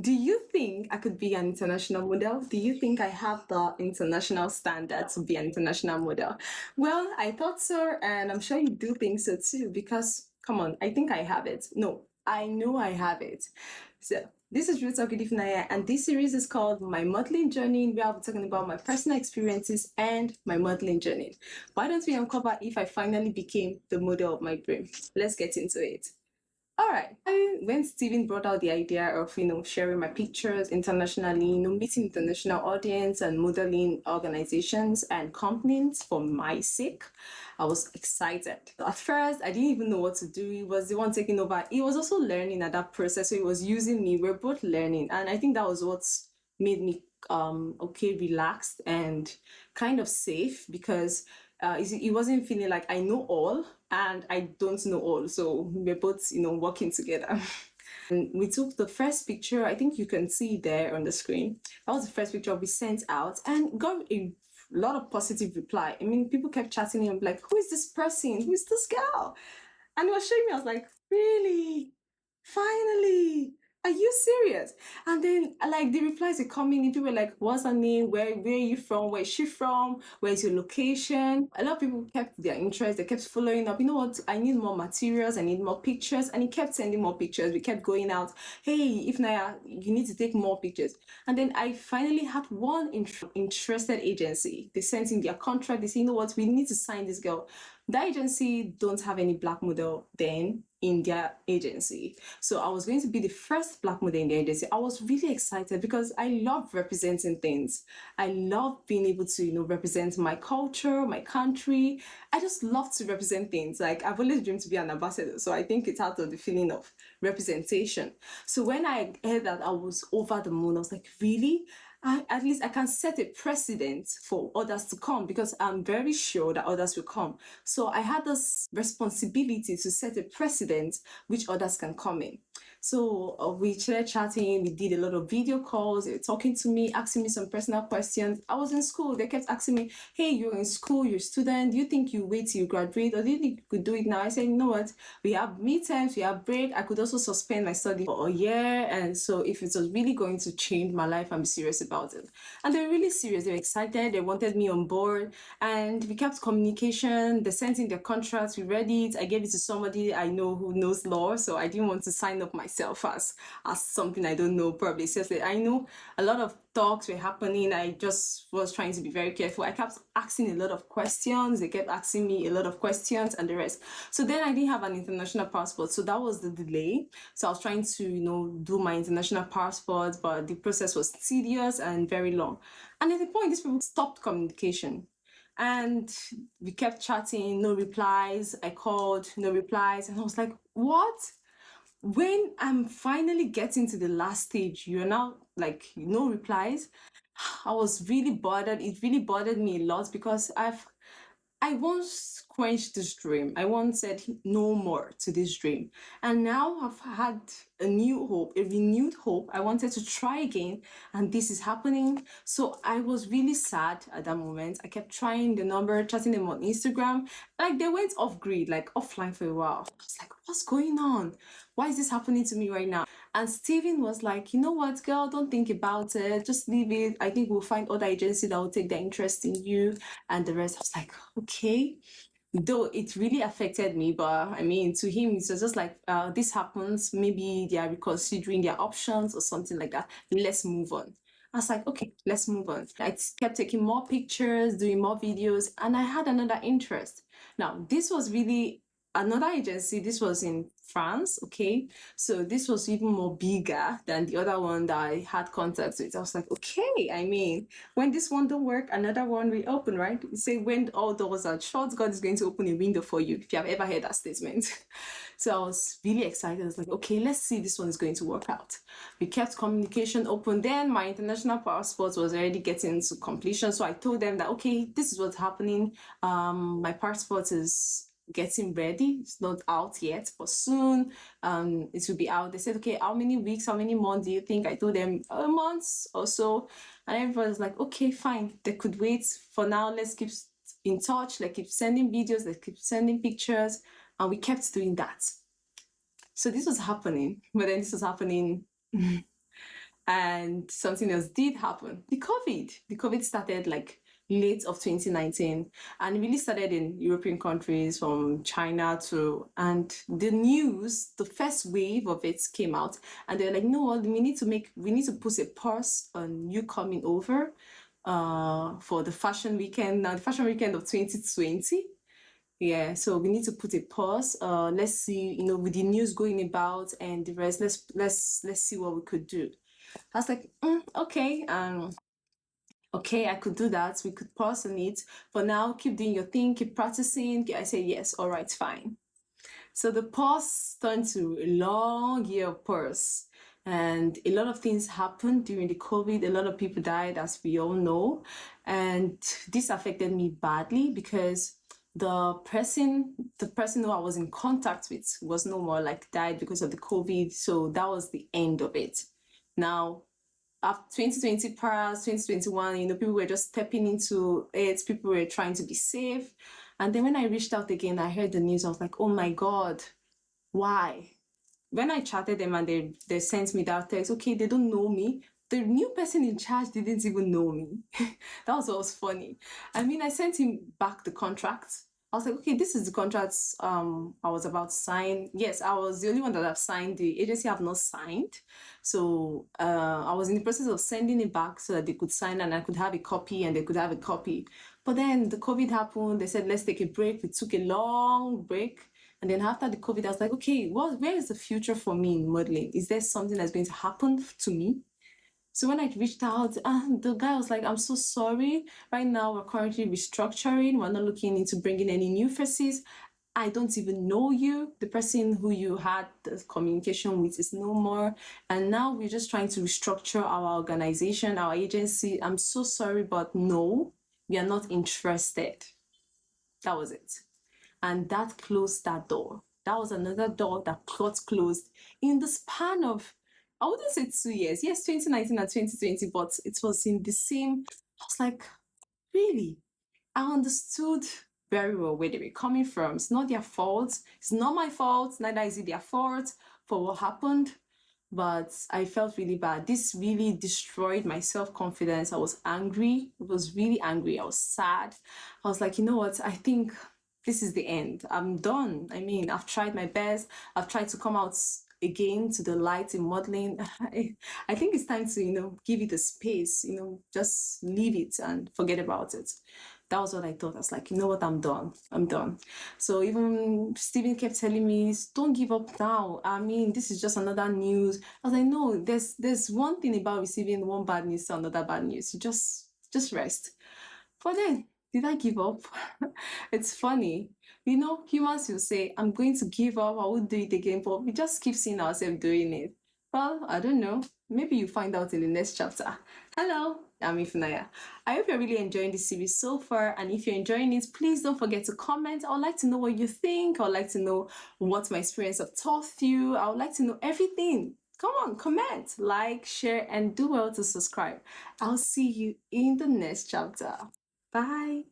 Do you think I could be an international model? Do you think I have the international standard to be an international model? Well, I thought so, and I'm sure you do think so too, because come on, I think I have it. No, I know I have it. So, this is Real Talk with Naya, and this series is called My Modeling Journey, where I'll be talking about my personal experiences and my modeling journey. Why don't we uncover if I finally became the model of my dream? Let's get into it. All right. When Steven brought out the idea of, sharing my pictures internationally, meeting international audience and modeling organizations and companies for my sake, I was excited. At first, I didn't even know what to do. He was the one taking over. He was also learning at that process. So he was using me. We're both learning. And I think that was what made me okay, relaxed and kind of safe because he wasn't feeling like I know all and I don't know all. So we're both, working together. And we took the first picture. I think you can see there on the screen. That was the first picture we sent out and got a lot of positive reply. I mean, people kept chatting and like, who is this person? Who is this girl? And he was showing me, I was like, really? Finally? Are you serious? And then like the replies are coming in, people were like, what's her name? Where are you from? Where is she from? Where's your location? A lot of people kept their interest, they kept following up. You know what? I need more materials, I need more pictures. And he kept sending more pictures. We kept going out. Hey, if Naya, you need to take more pictures. And then I finally had one interested agency. They sent in their contract. They said, you know what, we need to sign this girl. The agency don't have any black model then in their agency. So I was going to be the first black model in the agency. I was really excited because I love representing things. I love being able to, represent my culture, my country. I just love to represent things. Like I've always dreamed to be an ambassador. So I think it's out of the feeling of representation. So when I heard that I was over the moon, I was like, really? At least I can set a precedent for others to come because I'm very sure that others will come. So I had this responsibility to set a precedent which others can come in. So we started chatting, we did a lot of video calls, they were talking to me, asking me some personal questions. I was in school, they kept asking me, hey, you're in school, you're a student, do you think you wait till you graduate or do you think you could do it now? I said, you know what, we have midterms, we have break, I could also suspend my study for a year. And so if it was really going to change my life, I'm serious about it. And they were really serious, they were excited, they wanted me on board and we kept communication, they sent in their contracts, we read it, I gave it to somebody I know who knows law, so I didn't want to sign up myself as something I don't know. Probably seriously, I know a lot of talks were happening. I just was trying to be very careful. I kept asking a lot of questions. They kept asking me a lot of questions and the rest. So then I didn't have an international passport, so that was the delay. So I was trying to do my international passport, but the process was tedious and very long. And at the point, these people stopped communication. And we kept chatting, no replies. I called, no replies. And I was like, what? When I'm finally getting to the last stage, you're now like no replies. I was really bothered. It really bothered me a lot because I once quenched this dream. I once said no more to this dream. And now I've had a new hope, a renewed hope. I wanted to try again, and this is happening. So I was really sad at that moment. I kept trying the number, chatting them on Instagram. Like they went off grid, like offline for a while. I was like, what's going on? Why is this happening to me right now? And Steven was like, you know what, girl, don't think about it. Just leave it. I think we'll find other agency that will take their interest in you and the rest. I was like, okay. Though it really affected me, but I mean, to him, it was just like, this happens. Maybe they are reconsidering their options or something like that. Let's move on. I was like, okay, let's move on. I kept taking more pictures, doing more videos, and I had another interest. Now, this was really another agency. This was in France, okay? So this was even more bigger than the other one that I had contacts with. I was like, okay, I mean, when this one don't work, another one will open, right? You say when all doors are shut, God is going to open a window for you, if you have ever heard that statement. So I was really excited. I was like, okay, let's see, this one is going to work out. We kept communication open. Then my international passport was already getting to completion. So I told them that, okay, this is what's happening. My passport is getting ready. It's not out yet, but soon it will be out. They said, okay, how many weeks, how many months do you think? I told them a month or so. And everybody was like, okay, fine. They could wait. For now, let's keep in touch. Let's keep sending videos. Let's keep sending pictures. And we kept doing that. So this was happening. But then this was happening And something else did happen. The COVID started like late of 2019, and it really started in European countries from China to, and the news, the first wave of it came out, and they're like, no, what, we need to put a pause on you coming over for the fashion weekend. Now the fashion weekend of 2020. Yeah, so we need to put a pause. Let's see, with the news going about and the rest, let's see what we could do. I was like, okay, okay, I could do that. We could pause on it. For now, keep doing your thing, keep practicing. I say yes, all right, fine. So the pause turned to a long year of pause. And a lot of things happened during the COVID. A lot of people died, as we all know. And this affected me badly because the person who I was in contact with was no more, like died because of the COVID. So that was the end of it. Now, after 2020 pass, 2021, people were just stepping into it. People were trying to be safe. And then when I reached out again, I heard the news. I was like, oh my God, why? When I chatted them and they sent me that text, okay, they don't know me. The new person in charge didn't even know me. That was what was funny. I mean, I sent him back the contract. I was like, okay, this is the contract I was about to sign. Yes, I was the only one that have signed. The agency have not signed. So I was in the process of sending it back so that they could sign and I could have a copy and they could have a copy. But then the COVID happened. They said, let's take a break. We took a long break. And then after the COVID, I was like, okay, where is the future for me in modeling? Is there something that's going to happen to me? So when I reached out, the guy was like, I'm so sorry. Right now, we're currently restructuring. We're not looking into bringing any new faces. I don't even know you. The person who you had the communication with is no more. And now we're just trying to restructure our organization, our agency. I'm so sorry, but no, we are not interested. That was it. And that closed that door. That was another door that got closed in the span of, I wouldn't say 2 years. Yes, 2019 and 2020, but it was in the same. I was like, really? I understood very well where they were coming from. It's not their fault. It's not my fault. Neither is it their fault for what happened. But I felt really bad. This really destroyed my self-confidence. I was angry. I was really angry. I was sad. I was like, you know what? I think this is the end. I'm done. I mean, I've tried my best. I've tried to come out again to the light in modeling. I think it's time to, give it a space, just leave it and forget about it. That was what I thought. I was like, you know what, I'm done. I'm done. So even Steven kept telling me, don't give up now. I mean, this is just another news. I was like, no, there's one thing about receiving one bad news to another bad news. You just rest. But then, did I give up? It's funny. Humans will say, I'm going to give up, I won't do it again, but we just keep seeing ourselves doing it. Well, I don't know. Maybe you find out in the next chapter. Hello, I'm Ifunaya. I hope you're really enjoying this series so far. And if you're enjoying it, please don't forget to comment. I would like to know what you think. I would like to know what my experience have taught you. I would like to know everything. Come on, comment, like, share, and do well to subscribe. I'll see you in the next chapter. Bye.